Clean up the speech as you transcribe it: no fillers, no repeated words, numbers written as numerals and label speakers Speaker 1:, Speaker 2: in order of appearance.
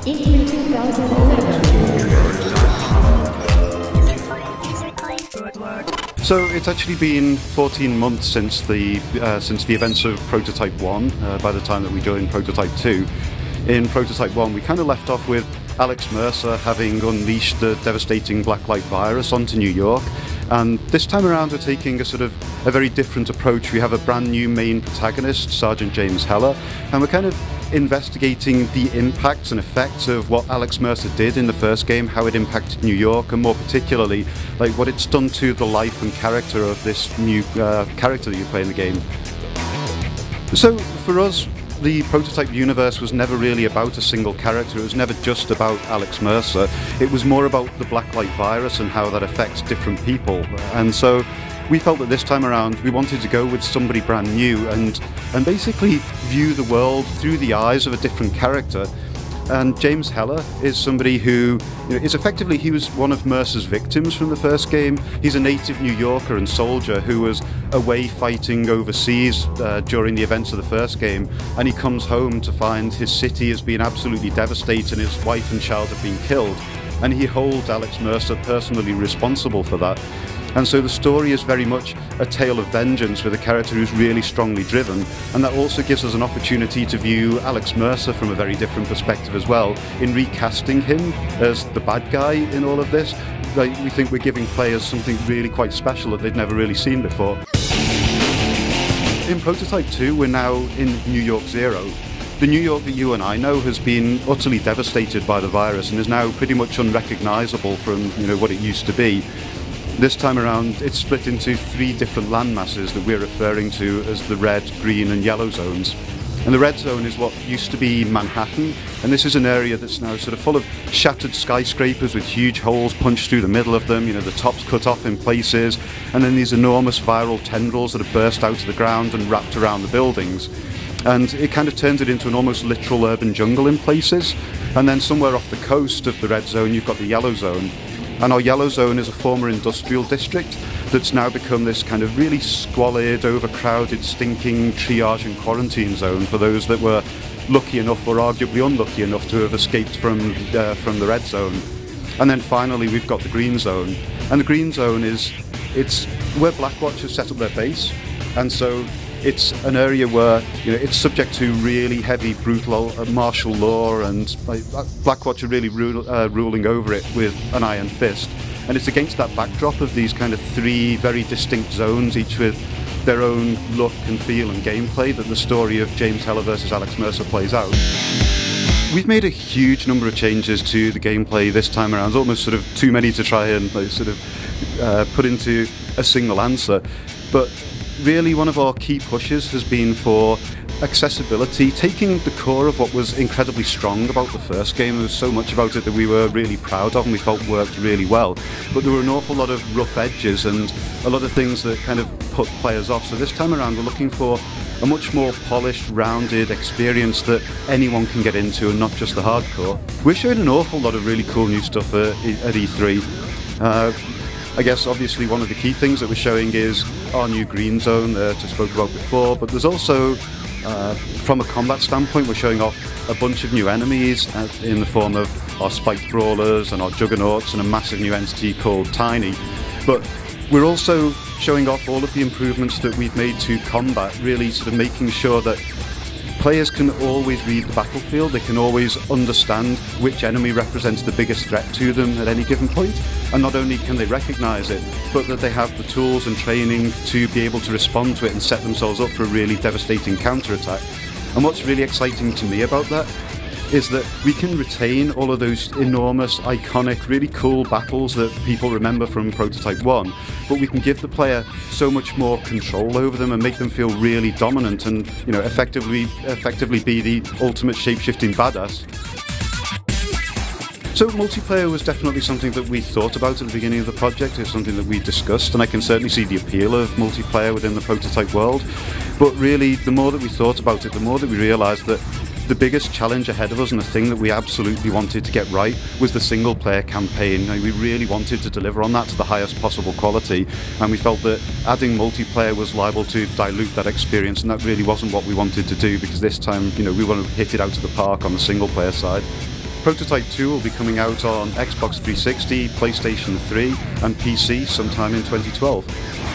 Speaker 1: in 2011.
Speaker 2: So it's actually been 14 months since the events of Prototype 1, by the time that we joined Prototype 2. In Prototype 1 we kind of left off with Alex Mercer having unleashed the devastating Blacklight virus onto New York, and this time around we're taking a very different approach. We have a brand new main protagonist, Sergeant James Heller, and we're kind of investigating the impacts and effects of what Alex Mercer did in the first game, how it impacted New York, and more particularly like what it's done to the life and character of this new character that you play in the game. So for us, the Prototype universe was never really about a single character. It was never just about Alex Mercer. It was more about the Blacklight virus and how that affects different people. And so we felt that this time around we wanted to go with somebody brand new and basically view the world through the eyes of a different character. And James Heller is somebody who he was one of Mercer's victims from the first game. He's a native New Yorker and soldier who was away fighting overseas during the events of the first game, and he comes home to find his city has been absolutely devastated and his wife and child have been killed, and he holds Alex Mercer personally responsible for that. And so the story is very much a tale of vengeance with a character who's really strongly driven, and that also gives us an opportunity to view Alex Mercer from a very different perspective as well. In recasting him as the bad guy in all of this, we think we're giving players something really quite special that they've never really seen before. In Prototype 2 we're now in New York Zero. The New York that you and I know has been utterly devastated by the virus and is now pretty much unrecognisable from what it used to be. This time around it's split into 3 different land masses that we're referring to as the red, green and yellow zones. And the red zone is what used to be Manhattan, and this is an area that's now full of shattered skyscrapers with huge holes punched through the middle of them, the tops cut off in places, and then these enormous viral tendrils that have burst out of the ground and wrapped around the buildings. And it kind of turns it into an almost literal urban jungle in places. And then somewhere off the coast of the red zone you've got the yellow zone. And our yellow zone is a former industrial district that's now become this kind of really squalid, overcrowded, stinking triage and quarantine zone for those that were lucky enough or arguably unlucky enough to have escaped from the red zone. And then finally we've got the green zone. And the green zone it's where Blackwatch has set up their base, and so it's an area where it's subject to really heavy, brutal martial law, and Blackwatch are really ruling over it with an iron fist. And it's against that backdrop of these kind of 3 very distinct zones, each with their own look and feel and gameplay, that the story of James Heller versus Alex Mercer plays out. We've made a huge number of changes to the gameplay this time around, almost too many to try and put into a single answer. But really one of our key pushes has been for accessibility, taking the core of what was incredibly strong about the first game. There was so much about it that we were really proud of and we felt worked really well, but there were an awful lot of rough edges and a lot of things that kind of put players off. So this time around we're looking for a much more polished, rounded experience that anyone can get into and not just the hardcore. We're showing an awful lot of really cool new stuff at E3. I guess obviously one of the key things that we're showing is our new green zone that I spoke about before, but there's also, from a combat standpoint, we're showing off a bunch of new enemies in the form of our spiked brawlers and our juggernauts and a massive new entity called Tiny. But we're also showing off all of the improvements that we've made to combat, really making sure that players can always read the battlefield, they can always understand which enemy represents the biggest threat to them at any given point, and not only can they recognise it, but that they have the tools and training to be able to respond to it and set themselves up for a really devastating counter-attack. And what's really exciting to me about that is that we can retain all of those enormous, iconic, really cool battles that people remember from Prototype 1, but we can give the player so much more control over them and make them feel really dominant and, effectively be the ultimate shape-shifting badass. So multiplayer was definitely something that we thought about at the beginning of the project. It's something that we discussed, and I can certainly see the appeal of multiplayer within the Prototype world. But really, the more that we thought about it, the more that we realised that the biggest challenge ahead of us, and the thing that we absolutely wanted to get right, was the single player campaign. We really wanted to deliver on that to the highest possible quality, and we felt that adding multiplayer was liable to dilute that experience, and that really wasn't what we wanted to do, because this time, we want to hit it out of the park on the single player side. Prototype 2 will be coming out on Xbox 360, PlayStation 3 and PC sometime in 2012.